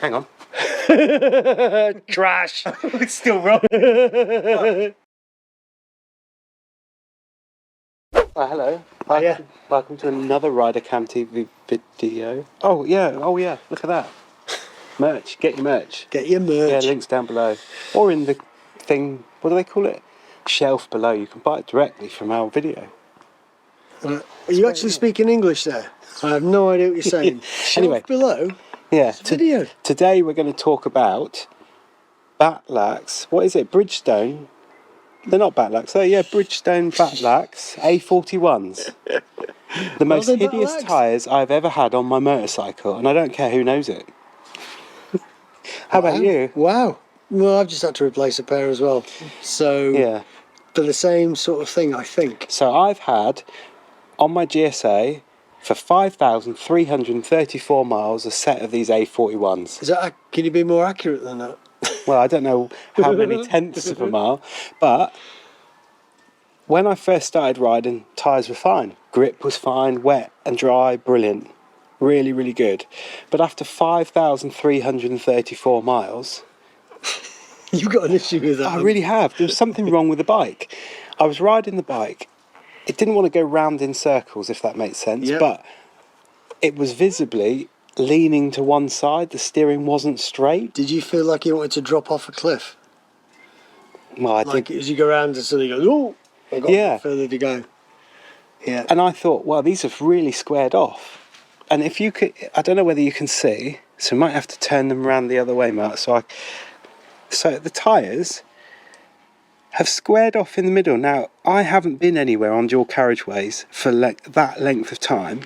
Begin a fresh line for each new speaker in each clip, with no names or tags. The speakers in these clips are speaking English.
hang on.
Crash.
It's still wrong. Oh, hello. Welcome to another Rider Cam TV video. Oh yeah, look at that. Merch, get your merch.
Get your merch.
Yeah, links down below. Or in the thing, what do they call it? Shelf below. You can buy it directly from our video.
Are you actually speaking English there? I have no idea what you're saying.
Anyway,
Shelf below?
Yeah,
video.
Today we're going to talk about Batlaks. What is it? Bridgestone? They're not Batlaks. Bridgestone Batlaks A41s. The most hideous tyres I've ever had on my motorcycle, and I don't care who knows it. How about you?
Wow. Well, I've just had to replace a pair as well. So,
yeah,
for the same sort of thing, I think.
So I've had, on my GSA, for 5,334 miles, a set of these A41s.
Is that? Can you be more accurate than that?
Well, I don't know how many tenths of a mile, but when I first started riding, tyres were fine. Grip was fine, wet and dry, brilliant. Really, really good. But after 5,334 miles...
You've got an issue with that.
I really have. There was something wrong with the bike. I was riding the bike. It didn't want to go round in circles, if that makes sense, but it was visibly leaning to one side. The steering wasn't straight.
Did you feel like you wanted to drop off a cliff?
Well, I
like
did.
As you go around and suddenly go, oh, I've got a bit further to go. Yeah.
And I thought, well, these have really squared off. And if you could, I don't know whether you can see, so we might have to turn them around the other way, Mark. So the tyres have squared off in the middle. Now, I haven't been anywhere on dual carriageways for that length of time.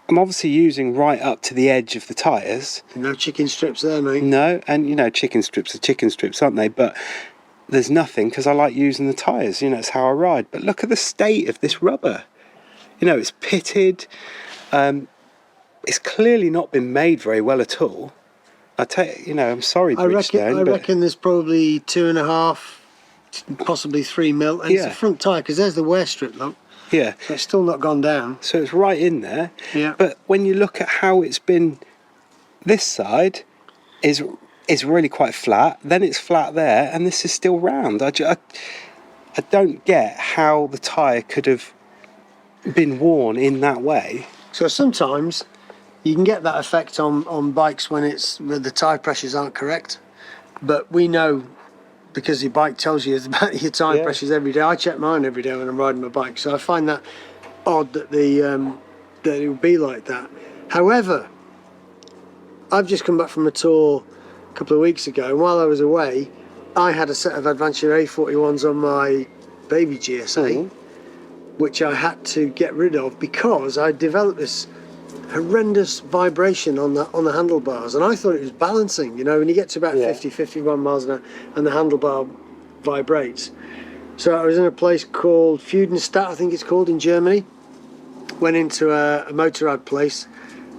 I'm obviously using right up to the edge of the tyres.
No chicken strips there, mate.
No, and you know, chicken strips are chicken strips, aren't they? But there's nothing, because I like using the tyres. You know, it's how I ride. But look at the state of this rubber. You know, it's pitted. It's clearly not been made very well at all. I tell you, I'm sorry, Bridgestone.
I reckon there's probably 2.5, possibly 3 mil. And it's the front tyre, because there's the wear strip, look.
Yeah.
So it's still not gone down.
So it's right in there.
Yeah.
But when you look at how it's been, this side is really quite flat. Then it's flat there, and this is still round. I don't get how the tyre could have been worn in that way.
So sometimes you can get that effect on bikes when the tyre pressures aren't correct. But we know, because your bike tells you about your tyre pressures every day. I check mine every day when I'm riding my bike, so I find that odd that that it would be like that. However, I've just come back from a tour a couple of weeks ago, and while I was away, I had a set of Adventure A41s on my baby GSA, which I had to get rid of because I developed this horrendous vibration on the handlebars, and I thought it was balancing. You know, when you get to about 50-51 miles an hour and the handlebar vibrates. So I was in a place called Freudenstadt, I think it's called, in Germany. Went into a Motorrad place,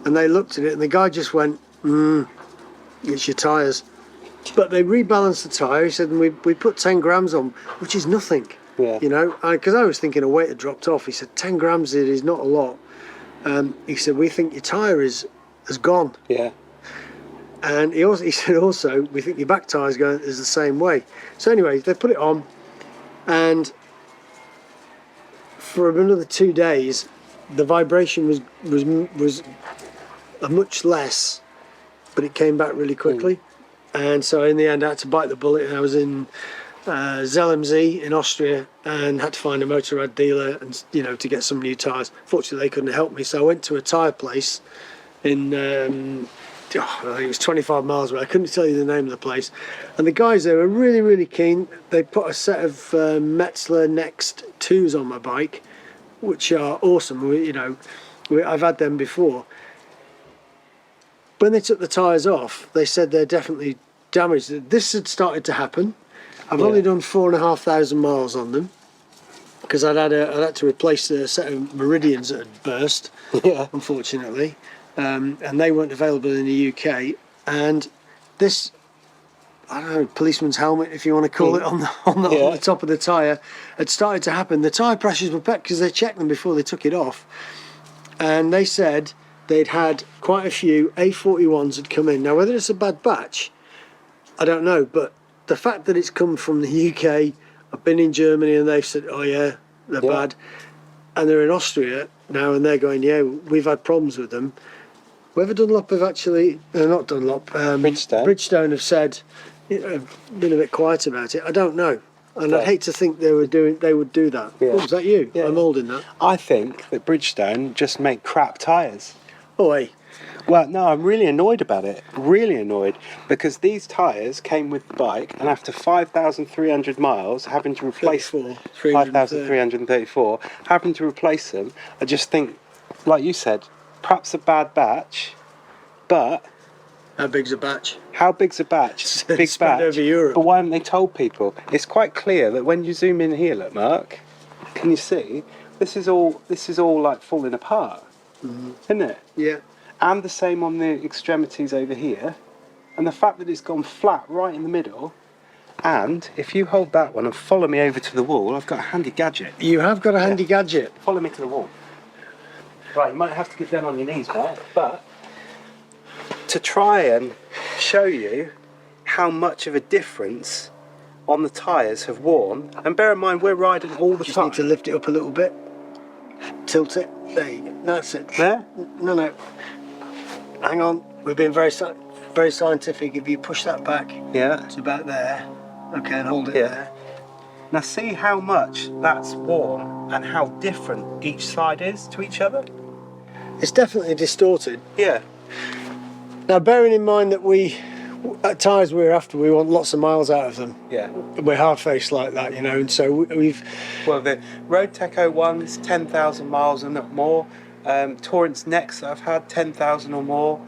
and they looked at it, and the guy just went, it's your tyres. But they rebalanced the tyre. He said, and we put 10 grams on, which is nothing.
Yeah.
You know, because I was thinking a weight had dropped off. He said 10 grams it is not a lot. He said, we think your tyre has gone.
Yeah.
And he said also, we think your back tyre is the same way. So anyway, they put it on, and for another 2 days, the vibration was much less, but it came back really quickly. And so in the end, I had to bite the bullet, and I was in Zelmsee in Austria, and had to find a Motorrad dealer and to get some new tyres. Fortunately, they couldn't help me, so I went to a tyre place in I think it was 25 miles away. I couldn't tell you the name of the place, and the guys there were really, really keen. They put a set of Metzeler Next 2s on my bike, which are awesome. I've had them before. When they took the tyres off, they said they're definitely damaged. This had started to happen. I've only done 4,500 miles on them, because I'd had to replace a set of Meridians that had burst, unfortunately, and they weren't available in the UK. And this, I don't know, policeman's helmet, if you want to call it, on the top of the tyre, had started to happen. The tyre pressures were better because they checked them before they took it off, and they said they'd had quite a few A41s had come in. Now, whether it's a bad batch, I don't know, but the fact that it's come from the UK, I've been in Germany and they've said, oh yeah, they're bad, and they're in Austria now and they're going, yeah, we've had problems with them. Whether Dunlop have actually, not Dunlop, Bridgestone have said, been a bit quiet about it. I don't know, and I'd hate to think they would do that.
Yeah.
Oh, was that you?
Yeah.
I'm holding that.
I think that Bridgestone just make crap tyres.
Oh, hey.
Well, no, I'm really annoyed about it. Really annoyed, because these tyres came with the bike, and after 5,300 miles, having to replace 5,334, having to replace them, I just think, like you said, perhaps a bad batch, but
How big's a batch?
how big's a batch? Big
Spread
batch.
over Europe.
But why haven't they told people? It's quite clear that when you zoom in here, look, Mark, can you see? This is all like falling apart, isn't it?
Yeah.
And the same on the extremities over here, and the fact that it's gone flat right in the middle. And if you hold that one and follow me over to the wall, I've got a handy gadget.
You have got a handy gadget.
Follow me to the wall. Right, you might have to get down on your knees, Mark, but to try and show you how much of a difference on the tyres have worn, and bear in mind we're riding all the
Just
time.
need to lift it up a little bit. Tilt it. There you go. That's it.
There?
No. Hang on. We're being very scientific. If you push that back,
Yeah.
it's about there. Okay, and hold it
Yeah.
there.
Now see how much that's worn and how different each side is to each other?
It's definitely distorted.
Yeah.
Now, bearing in mind that at tyres we're after, we want lots of miles out of them.
Yeah.
We're hard-faced like that, you know, and so we've...
Well, the Road Tech 01's 10,000 miles and more. Torrent's Next that I've had 10,000 or more.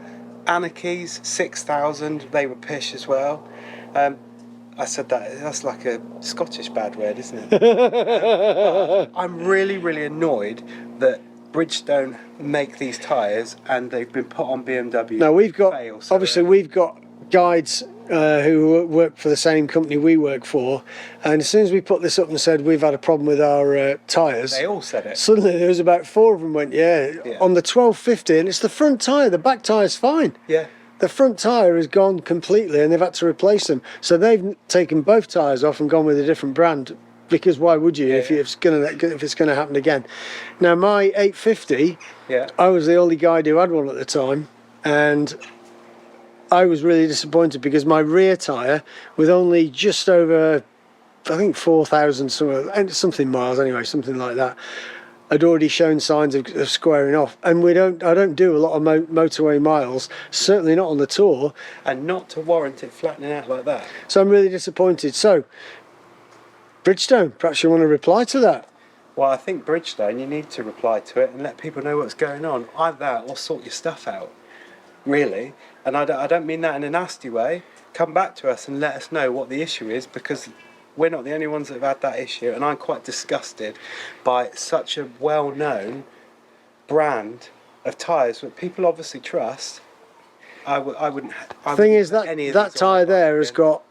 Anarchy's 6,000. They were pish as well. I said that's like a Scottish bad word, isn't it? I'm really, really annoyed that Bridgestone make these tyres and they've been put on BMW.
Now, we've got...
fail, so
obviously, we've got guides who work for the same company we work for, and as soon as we put this up and said we've had a problem with our tyres,
they all said it.
suddenly there was about 4 of them went, yeah, on the 1250, and it's the front tyre, the back tyre's fine.
Yeah.
The front tyre has gone completely and they've had to replace them. So they've taken both tyres off and gone with a different brand, because why would you if it's going to happen again? Now, my 850, I was the only guy who had one at the time, and I was really disappointed because my rear tyre, with only just over, I think 4,000 something miles anyway, something like that, had already shown signs of squaring off. And I don't do a lot of motorway miles, certainly not on the Tour,
and not to warrant it flattening out like that.
so I'm really disappointed. So, Bridgestone, perhaps you want to reply to that?
Well, I think Bridgestone, you need to reply to it and let people know what's going on. Either that or sort your stuff out, really. And I don't mean that in a nasty way. Come back to us and let us know what the issue is, because we're not the only ones that have had that issue, and I'm quite disgusted by such a well-known brand of tyres that people obviously trust. I wouldn't.
The thing is that tyre there has got,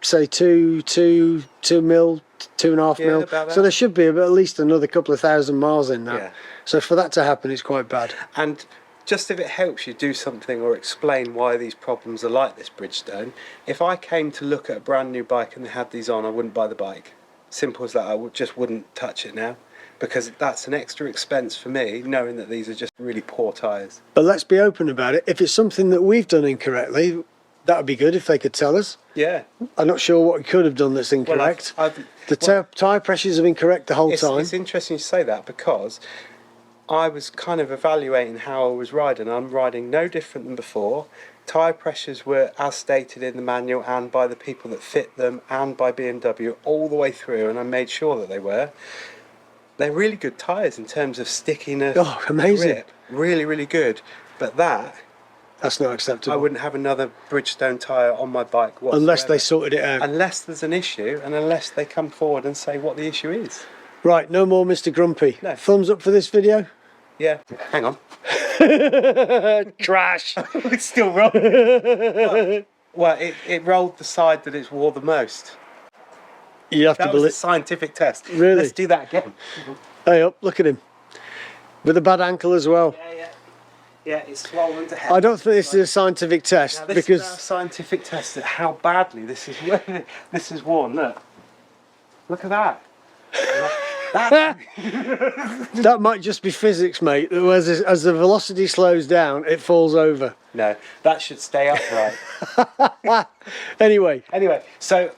say, 2 mil, 2.5 mil.
about that.
So there should be at least another couple of thousand miles in that.
Yeah.
So for that to happen, it's quite bad.
And just if it helps you do something or explain why these problems are like this, Bridgestone, if I came to look at a brand new bike and they had these on, I wouldn't buy the bike. Simple as that. I just wouldn't touch it now, because that's an extra expense for me, knowing that these are just really poor tyres.
But let's be open about it. If it's something that we've done incorrectly, that would be good if they could tell us.
Yeah.
I'm not sure what we could have done that's incorrect. Tyre pressures have been correct the whole time.
It's interesting you say that, because I was kind of evaluating how I was riding. I'm riding no different than before. Tyre pressures were as stated in the manual and by the people that fit them and by BMW all the way through, and I made sure that they were. They're really good tyres in terms of stickiness.
Oh, amazing.
Grip. Really, really good. But
that's not acceptable.
I wouldn't have another Bridgestone tyre on my bike whatsoever.
Unless they sorted it out.
Unless there's an issue, and unless they come forward and say what the issue is.
Right, no more Mr. Grumpy.
No.
Thumbs up for this video?
Yeah. Hang on.
Crash.
It's still wrong. Well, it rolled the side that it's wore the most.
You have
That
to
was a
believe.
scientific test.
Really?
Let's do that again.
Hey up, look at him. With a bad ankle as well.
Yeah. Yeah, it's swollen to hell.
I don't think this is a scientific test
Now, this
because
is our scientific test at how badly this is this is worn. Look at that. That
that might just be physics, mate. As the velocity slows down, it falls over.
no, that should stay upright.
Anyway,
So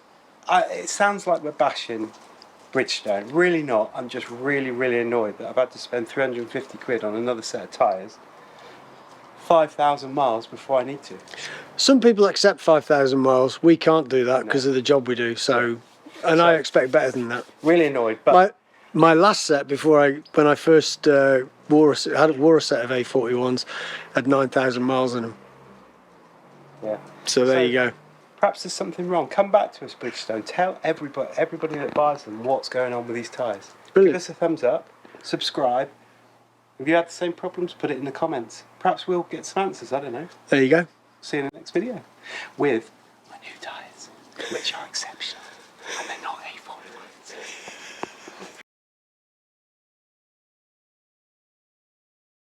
it sounds like we're bashing Bridgestone. Really not. I'm just really, really annoyed that I've had to spend 350 quid on another set of tyres. 5,000 miles before I need to.
some people accept 5,000 miles. We can't do that because of the job we do. So, and I expect better than that.
Really annoyed, but
My last set when I first wore a set of A41s had 9,000 miles in them.
yeah.
So there you go.
Perhaps there's something wrong. Come back to us, Bridgestone. Tell everybody that buys them what's going on with these tyres.
Brilliant.
Give us a thumbs up. Subscribe. If you had the same problems, put it in the comments. Perhaps we'll get some answers. I don't know.
There you go.
See you in the next video with my new tyres, which are exceptional.